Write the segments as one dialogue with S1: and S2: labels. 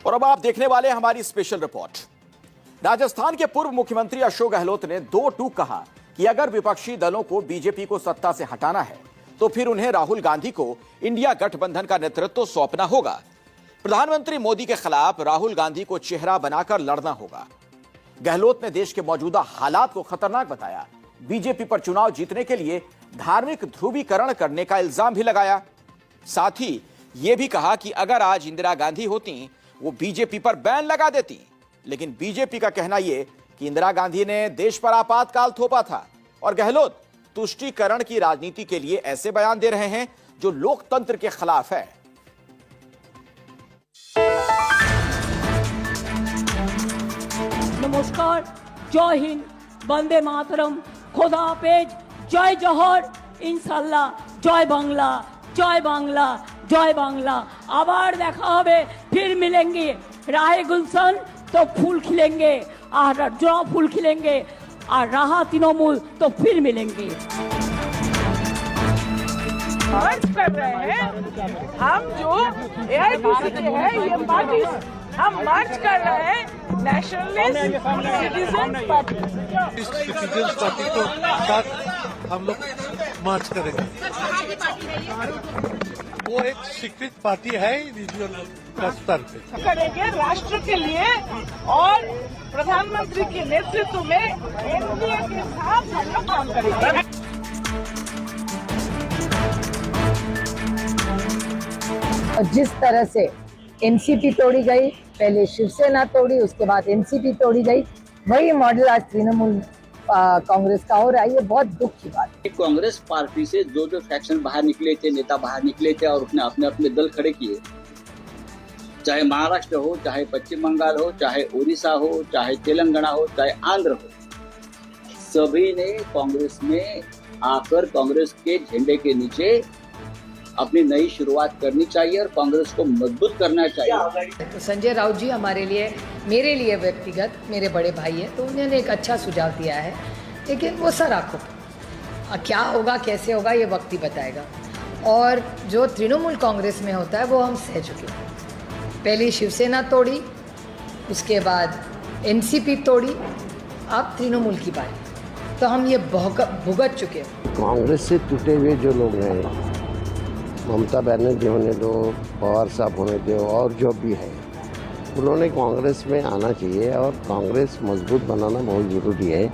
S1: और अब आप देखने वाले हमारी स्पेशल रिपोर्ट। राजस्थान के पूर्व मुख्यमंत्री अशोक गहलोत ने दो टूक कहा कि अगर विपक्षी दलों को बीजेपी को सत्ता से हटाना है तो फिर उन्हें राहुल गांधी को इंडिया गठबंधन का नेतृत्व सौंपना होगा। प्रधानमंत्री मोदी के खिलाफ राहुल गांधी को चेहरा बनाकर लड़ना होगा। गहलोत ने देश के मौजूदा हालात को खतरनाक बताया। बीजेपी पर चुनाव जीतने के लिए धार्मिक ध्रुवीकरण करने का इल्जाम भी लगाया। साथ ही यह भी कहा कि अगर आज इंदिरा गांधी होती वो बीजेपी पर बैन लगा देती, लेकिन बीजेपी का कहना यह कि इंदिरा गांधी ने देश पर आपातकाल थोपा था और गहलोत तुष्टीकरण की राजनीति के लिए ऐसे बयान दे रहे हैं जो लोकतंत्र के खिलाफ है।
S2: नमस्कार, जय हिंद, वंदे मातरम, खुदा हाफेज, जय जोहर, इंशाल्लाह, जय बांग्ला, जय बांग्ला, जय बांग्ला। आबार देखा होबे, फिर मिलेंगे। राहे गुलशन तो फूल खिलेंगे और जो फूल खिलेंगे और रहा तृणमूल तो फिर मिलेंगे।
S3: मर्ज कर रहे हैं हम, जो AIPC के हैं ये पार्टी, हम मर्ज कर रहे हैं nationalist citizen party.
S4: Citizen party को साथ हम लोग मर्ज करेंगे। वो एक स्वीकृत पार्टी है रीजनल स्तर पे।
S3: करेंगे राष्ट्र के लिए और प्रधानमंत्री के नेतृत्व में एनडीए के साथ हम लोग काम करेंगे।
S5: और जिस तरह से एनसीपी तोड़ी गई, पहले शिवसेना तोड़ी, उसके बाद एनसीपी तोड़ी गई, वही मॉडल आज तृणमूल कांग्रेस का हो रहा है। ये बहुत दुख की बात है।
S6: कांग्रेस पार्टी से जो फैक्शन बाहर निकले थे, नेता बाहर निकले थे और उसने अपने अपने दल खड़े किए, चाहे महाराष्ट्र हो, चाहे पश्चिम बंगाल हो, चाहे उड़ीसा हो, चाहे तेलंगाना हो, चाहे आंध्र हो, सभी ने कांग्रेस में आकर कांग्रेस के झंडे के नीचे अपनी नई शुरुआत करनी चाहिए और कांग्रेस को मजबूत करना चाहिए।
S5: तो संजय राउत जी हमारे लिए, मेरे लिए व्यक्तिगत, मेरे बड़े भाई है, तो उन्होंने एक अच्छा सुझाव दिया है, लेकिन वो सर आंखों पर क्या होगा, कैसे होगा, ये वक्त ही बताएगा। और जो तृणमूल कांग्रेस में होता है वो हम सह चुके हैं। पहले शिवसेना तोड़ी, उसके बाद एनसीपी तोड़ी, अब तृणमूल की बारी, तो हम ये भुगत चुके हैं।
S7: कांग्रेस से टूटे हुए जो लोग हैं, ममता बनर्जी होने दो, पवार साहब होने दो, और जो भी है, उन्होंने कांग्रेस में आना चाहिए और कांग्रेस मजबूत बनाना बहुत जरूरी है।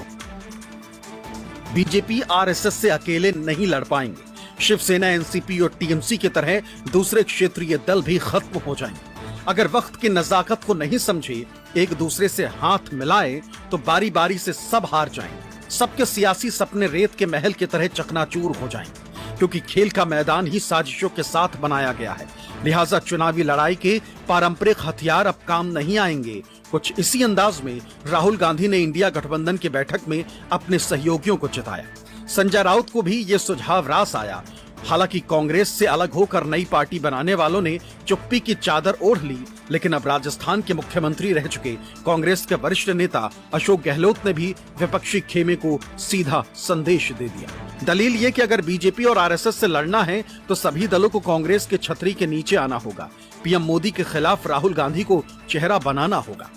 S8: बीजेपी आरएसएस से अकेले नहीं लड़ पाएंगे। शिवसेना, एनसीपी और टीएमसी की तरह दूसरे क्षेत्रीय दल भी खत्म हो जाएंगे। अगर वक्त की नजाकत को नहीं समझे, एक दूसरे से हाथ मिलाए, तो बारी बारी से सब हार जाएंगे। सबके सियासी सपने रेत के महल की तरह चकनाचूर हो जाएंगे, क्योंकि खेल का मैदान ही साजिशों के साथ बनाया गया है। लिहाजा चुनावी लड़ाई के पारंपरिक हथियार अब काम नहीं आएंगे। कुछ इसी अंदाज में राहुल गांधी ने इंडिया गठबंधन की बैठक में अपने सहयोगियों को चिताया। संजय राउत को भी ये सुझाव रास आया। हालांकि कांग्रेस से अलग होकर नई पार्टी बनाने वालों ने चुप्पी की चादर ओढ़ ली, लेकिन अब राजस्थान के मुख्यमंत्री रह चुके कांग्रेस के वरिष्ठ नेता अशोक गहलोत ने भी विपक्षी खेमे को सीधा संदेश दे दिया। दलील ये कि अगर बीजेपी और आरएसएस से लड़ना है तो सभी दलों को कांग्रेस के छतरी के नीचे आना होगा। पीएम मोदी के खिलाफ राहुल गांधी को चेहरा बनाना होगा।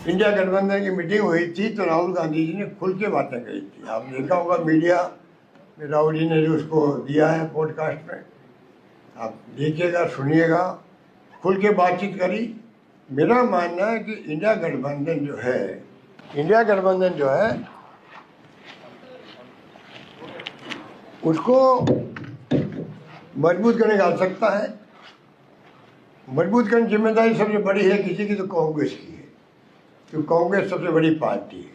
S9: इंडिया गठबंधन की मीटिंग हुई थी तो राहुल गांधी जी ने खुल के बातें कही थी। आप देखा होगा मीडिया में, राहुल जी ने जो उसको दिया है पॉडकास्ट में, आप देखिएगा, सुनिएगा, खुल के बातचीत करी। मेरा मानना है कि इंडिया गठबंधन जो है उसको मजबूत करने की आवश्यकता है। मजबूत करने की जिम्मेदारी सबसे बड़ी है किसी की, तो कांग्रेस की है, क्योंकि कांग्रेस सबसे बड़ी पार्टी है।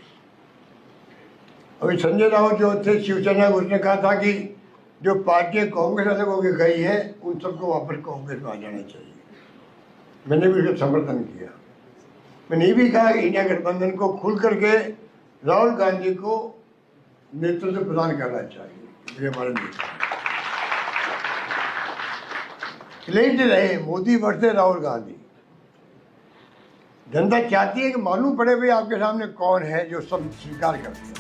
S9: अभी संजय राउत जो थे शिवसेना, उसने कहा था कि जो पार्टियां कांग्रेस अलग होकर गई है उन सबको वापस कांग्रेस में आ जाना चाहिए। मैंने भी उसका समर्थन किया। मैंने ये भी कहा कि इंडिया गठबंधन को खुल करके राहुल गांधी को नेतृत्व प्रदान करना चाहिए। ये हमारे नेता लेते रहे मोदी वर्सेस राहुल गांधी। जनता चाहती है कि मालूम पड़े भाई आपके सामने कौन है जो सब स्वीकार करते हैं।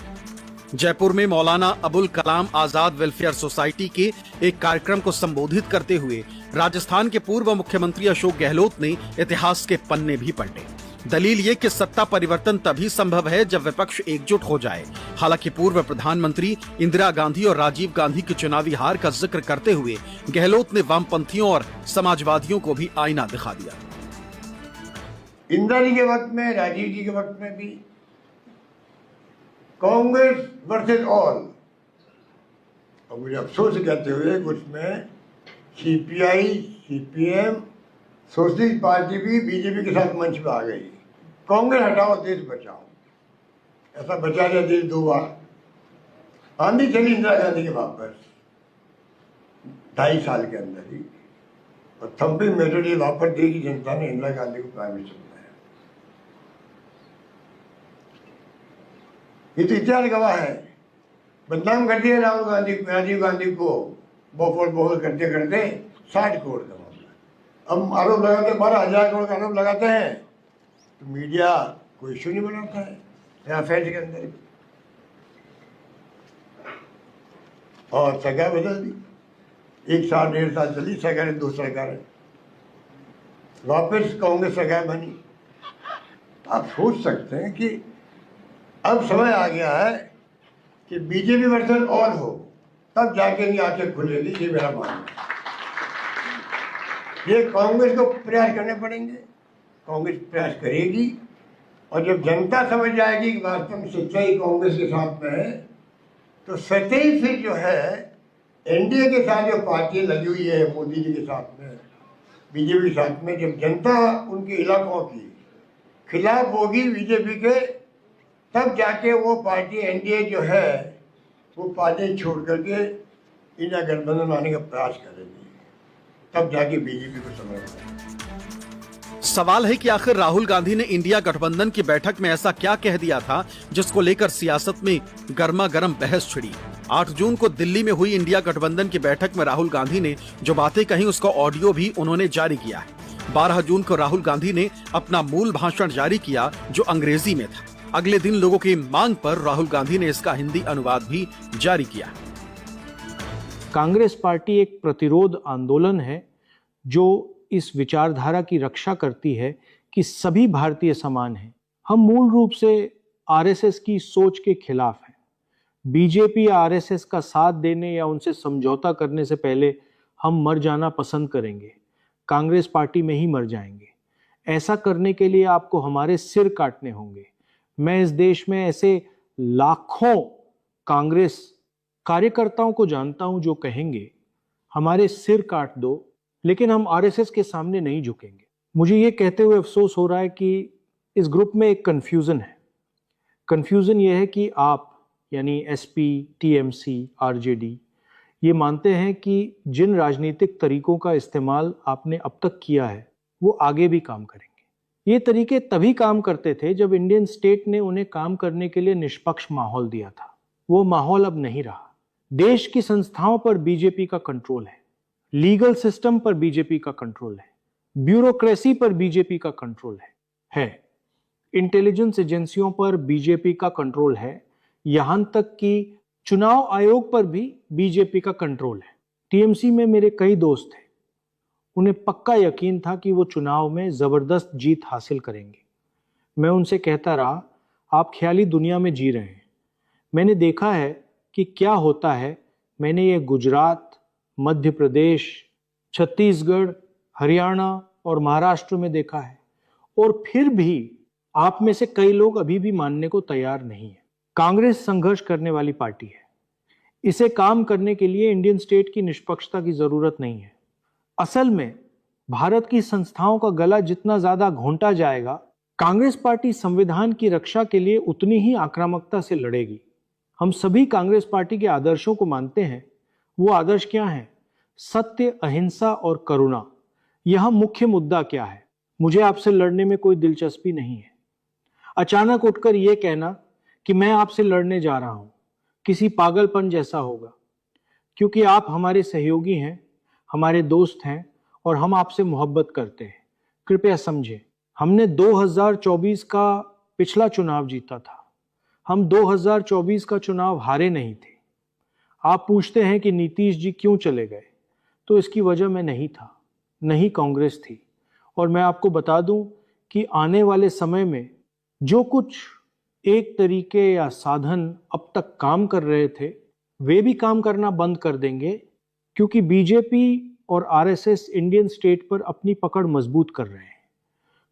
S8: जयपुर में मौलाना अबुल कलाम आजाद वेलफेयर सोसाइटी के एक कार्यक्रम को संबोधित करते हुए राजस्थान के पूर्व मुख्यमंत्री अशोक गहलोत ने इतिहास के पन्ने भी पलटे। दलील ये कि सत्ता परिवर्तन तभी संभव है जब विपक्ष एकजुट हो जाए। हालांकि पूर्व प्रधानमंत्री इंदिरा गांधी और राजीव गांधी की चुनावी हार का जिक्र करते हुए गहलोत ने वामपंथियों और समाजवादियों को भी आईना दिखा दिया।
S9: इंदिरा जी के वक्त में, राजीव जी के वक्त में भी कांग्रेस वर्सेस ऑल, और मुझे अफसोस कहते हुए उसमें सीपीआई, सीपीएम, सोशलिस्ट पार्टी भी बीजेपी के साथ मंच पे आ गई। कांग्रेस हटाओ देश बचाओ, ऐसा बचा दिया देश 2 बार। आंधी चली इंदिरा गांधी के वापस 2.5 साल के अंदर ही, और थम्पिंग मेजोरिटी वापस देगी जनता ने इंदिरा गांधी को प्राइम मिनिस्टर बनाया। ये तो इतिहास गवाह है। बदनाम कर दिया राजीव गांधी को बहुत करते करते 60 करोड़ का मामला। अब आरोप लगाते 12,000 करोड़ का आरोप लगाते हैं तो मीडिया कोई इश्यू नहीं बनाता है यहाँ फैज के अंदर। और सरकार बदल दी, 1 साल 1.5 साल चली सरकार, 2 सरकारें, वापस कांग्रेस सरकार बनी। आप सोच सकते हैं कि अब समय आ गया है कि बीजेपी वर्सेस ऑल हो, तब जाके इनकी आंखें खुलेगी। ये मेरा मानना है। ये कांग्रेस को प्रयास करने पड़ेंगे, कांग्रेस प्रयास करेगी, और जब जनता समझ जाएगी कि वास्तव में सच्चाई कांग्रेस के साथ में है, तो सत्य ही फिर जो है एनडीए के साथ जो पार्टी लगी हुई है मोदी जी के साथ में, बीजेपी के साथ में, जब जनता उनके इलाकों की खिलाफ होगी बीजेपी के, तब जाके वो पार्टी एनडीए जो है वो पार्टी छोड़ करके इंडिया गठबंधन बनाने का प्रयास करेगी, तब जाके बीजेपी को समझ आएगा।
S8: सवाल है कि आखिर राहुल गांधी ने इंडिया गठबंधन की बैठक में ऐसा क्या कह दिया था जिसको लेकर सियासत में गर्मा गर्म बहस छिड़ी। 8 जून को दिल्ली में हुई इंडिया गठबंधन की बैठक में राहुल गांधी ने जो बातें कही उसका ऑडियो भी उन्होंने जारी किया है। 12 जून को राहुल गांधी ने अपना मूल भाषण जारी किया जो अंग्रेजी में था। अगले दिन लोगों की मांग पर राहुल गांधी ने इसका हिंदी अनुवाद भी जारी किया।
S10: कांग्रेस पार्टी एक प्रतिरोध आंदोलन है जो इस विचारधारा की रक्षा करती है कि सभी भारतीय समान हैं। हम मूल रूप से आरएसएस की सोच के खिलाफ हैं। बीजेपी या आरएसएस का साथ देने या उनसे समझौता करने से पहले हम मर जाना पसंद करेंगे, कांग्रेस पार्टी में ही मर जाएंगे। ऐसा करने के लिए आपको हमारे सिर काटने होंगे। मैं इस देश में ऐसे लाखों कांग्रेस कार्यकर्ताओं को जानता हूं जो कहेंगे हमारे सिर काट दो, लेकिन हम आरएसएस के सामने नहीं झुकेंगे। मुझे ये कहते हुए अफसोस हो रहा है कि इस ग्रुप में एक कन्फ्यूज़न है। कन्फ्यूज़न ये है कि आप यानी एसपी, टीएमसी, आरजेडी ये मानते हैं कि जिन राजनीतिक तरीकों का इस्तेमाल आपने अब तक किया है वो आगे भी काम करेंगे। ये तरीके तभी काम करते थे जब इंडियन स्टेट ने उन्हें काम करने के लिए निष्पक्ष माहौल दिया था। वो माहौल अब नहीं रहा। देश की संस्थाओं पर बीजेपी का कंट्रोल है, लीगल सिस्टम पर बीजेपी का कंट्रोल है, ब्यूरोक्रेसी पर बीजेपी का कंट्रोल है। इंटेलिजेंस एजेंसियों पर बीजेपी का कंट्रोल है, यहां तक कि चुनाव आयोग पर भी बीजेपी का कंट्रोल है। टीएमसी में मेरे कई दोस्त थे, उन्हें पक्का यकीन था कि वो चुनाव में जबरदस्त जीत हासिल करेंगे। मैं उनसे कहता रहा, आप ख्याली दुनिया में जी रहे हैं। मैंने देखा है कि क्या होता है। मैंने ये गुजरात, मध्य प्रदेश, छत्तीसगढ़, हरियाणा और महाराष्ट्र में देखा है, और फिर भी आप में से कई लोग अभी भी मानने को तैयार नहीं है। कांग्रेस संघर्ष करने वाली पार्टी है। इसे काम करने के लिए इंडियन स्टेट की निष्पक्षता की जरूरत नहीं है। असल में भारत की संस्थाओं का गला जितना ज्यादा घोंटा जाएगा, कांग्रेस पार्टी संविधान की रक्षा के लिए उतनी ही आक्रामकता से लड़ेगी। हम सभी कांग्रेस पार्टी के आदर्शों को मानते हैं। वो आदर्श क्या हैं? सत्य, अहिंसा और करुणा। यह मुख्य मुद्दा क्या है? मुझे आपसे लड़ने में कोई दिलचस्पी नहीं है। अचानक उठकर यह कहना कि मैं आपसे लड़ने जा रहा हूं किसी पागलपन जैसा होगा, क्योंकि आप हमारे सहयोगी हैं, हमारे दोस्त हैं और हम आपसे मोहब्बत करते हैं। कृपया समझें, हमने 2024 का पिछला चुनाव जीता था। हम 2024 का चुनाव हारे नहीं थे। आप पूछते हैं कि नीतीश जी क्यों चले गए, तो इसकी वजह मैं नहीं था। नहीं कांग्रेस थी। और मैं आपको बता दूं कि आने वाले समय में जो कुछ एक तरीके या साधन अब तक काम कर रहे थे वे भी काम करना बंद कर देंगे, क्योंकि बीजेपी और आरएसएस इंडियन स्टेट पर अपनी पकड़ मजबूत कर रहे हैं।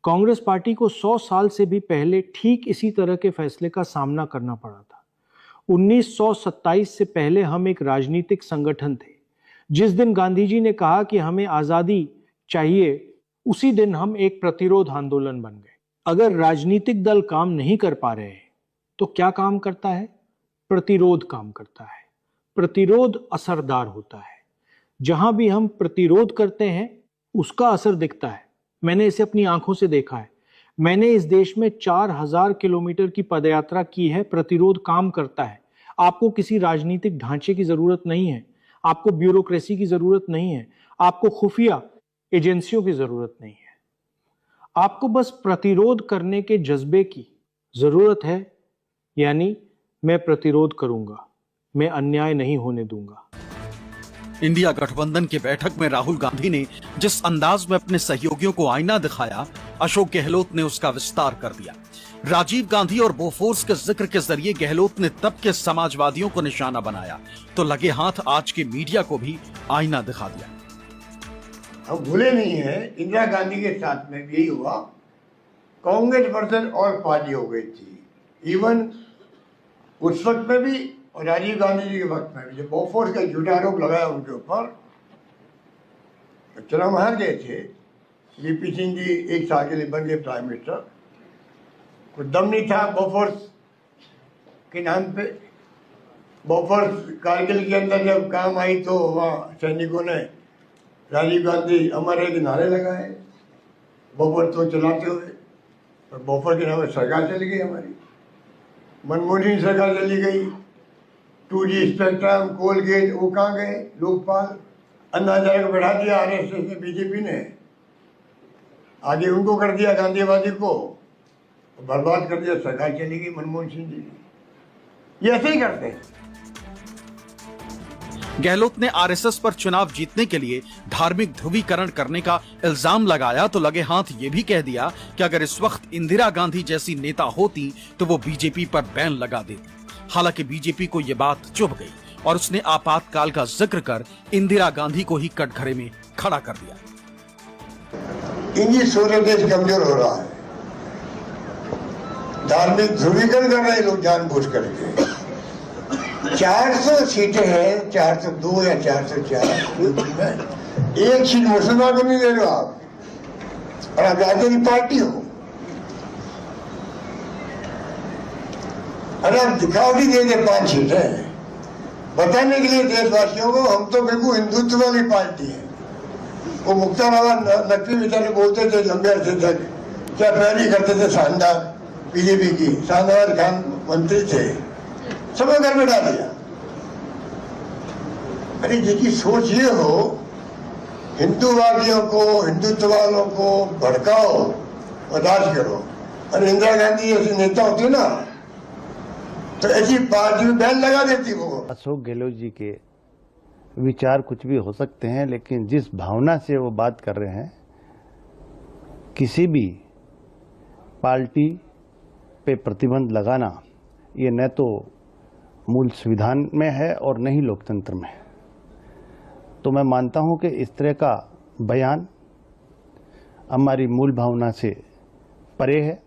S10: कांग्रेस पार्टी को 100 साल से भी पहले ठीक इसी तरह के फैसले का सामना करना पड़ा था। 1927 से पहले हम एक राजनीतिक संगठन थे। जिस दिन गांधी जी ने कहा कि हमें आजादी चाहिए, उसी दिन हम एक प्रतिरोध आंदोलन बन गए। अगर राजनीतिक दल काम नहीं कर पा रहे हैं तो क्या काम करता है? प्रतिरोध काम करता है। प्रतिरोध असरदार होता है। जहां भी हम प्रतिरोध करते हैं उसका असर दिखता है। मैंने इसे अपनी आंखों से देखा है। मैंने इस देश में 4000 किलोमीटर की पदयात्रा की है। प्रतिरोध काम करता है। आपको किसी राजनीतिक ढांचे की जरूरत नहीं है, आपको ब्यूरोक्रेसी की जरूरत नहीं है, आपको खुफिया एजेंसियों की जरूरत नहीं है। आपको बस प्रतिरोध करने के जज्बे की जरूरत है। यानी मैं प्रतिरोध करूंगा, मैं अन्याय नहीं होने दूंगा।
S8: इंडिया गठबंधन की बैठक में राहुल गांधी ने जिस अंदाज में अपने सहयोगियों को आईना दिखाया, अशोक गहलोत ने उसका विस्तार कर दिया। राजीव गांधी और बोफोर्स के जिक्र के जरिए गहलोत ने तब के समाजवादियों को निशाना बनाया, तो लगे हाथ आज के मीडिया को भी आईना दिखा दिया।
S9: हम भूले नहीं है, इंदिरा गांधी के साथ में भी यही हुआ। कांग्रेस वर्सेस और पार्टी हो गई थी। इवन उस वक्त में भी और राजीव गांधी जी के वक्त में भी जब बोफोर्स का झूठा आरोप लगाया उनके ऊपर, चुनाव हार गए थे। वीपी सिंह जी 1 साल के लिए बन गए प्राइम मिनिस्टर। कुछ दम नहीं था बोफोर्स के नाम पे। बोफोर्स कारगिल के अंदर जब काम आई तो वहाँ सैनिकों ने राजीव गांधी अमर है के नारे लगाए बोफोर्स तो चलाते हुए, और बोफोर्स के नाम पर सरकार चली गई हमारी। मनमोहन सिंह सरकार चली गई। 2G स्पेक्ट्रम, कोलगेट, वो कहाँ गए? लोकपाल, अन्ना हजारे को बैठा दिया आरएसएस ने, बीजेपी ने। आगे उनको कर दिया गांधीवादी को, बर्बाद कर दिया, सरकार चली गई मनमोहन सिंह जी। ये ऐसे ही करते हैं।
S8: गहलोत ने आरएसएस पर चुनाव जीतने के लिए धार्मिक ध्रुवीकरण करने का इल्जाम लगाया, तो लगे हाथ ये भी कह दिया कि अगर इस वक्त इंदिरा गांधी जैसी नेता होती तो वो बीजेपी पर बैन लगा देती। हालांकि बीजेपी को ये बात चुभ गई और उसने आपातकाल का जिक्र कर इंदिरा गांधी को ही कटघरे में खड़ा कर दिया।
S9: इंग्लिश सूर्य देश कमजोर हो रहा है। धार्मिक ध्रुवीकरण कर रहे लोग जानबूझ करके। 400 सीटें हैं, 402 या 404। एक सीट मुसलमान को नहीं दे रहे हो आप, और आप राजनीति पार्टी हो। अरे आप दिखावटी दे दे 5 सीटें बताने के लिए देशवासियों को हम तो बिल्कुल हिंदुत्व वाली पार्टी है। वो मुख्तार अब्बास नकवी बेचारे बोलते थे लंबे अरसे तक, क्या पैरवी करते थे शानदार बीजेपी की। शानदार खान मंत्री थे, सबको घर में डाल दिया। अरे जिसकी सोच ये हो, हिंदूवादियों को, हिंदुत्व वालों को भड़काओ, बर्दाश्त करो। और इंदिरा गांधी ऐसी नेता होती ना तो ऐसी पार्टी में बैन लगा देती वो।
S11: अशोक गहलोत जी के विचार कुछ भी हो सकते हैं, लेकिन जिस भावना से वो बात कर रहे हैं, किसी भी पार्टी पे प्रतिबंध लगाना ये न तो मूल संविधान में है और न ही लोकतंत्र में। तो मैं मानता हूं कि इस तरह का बयान हमारी मूल भावना से परे है।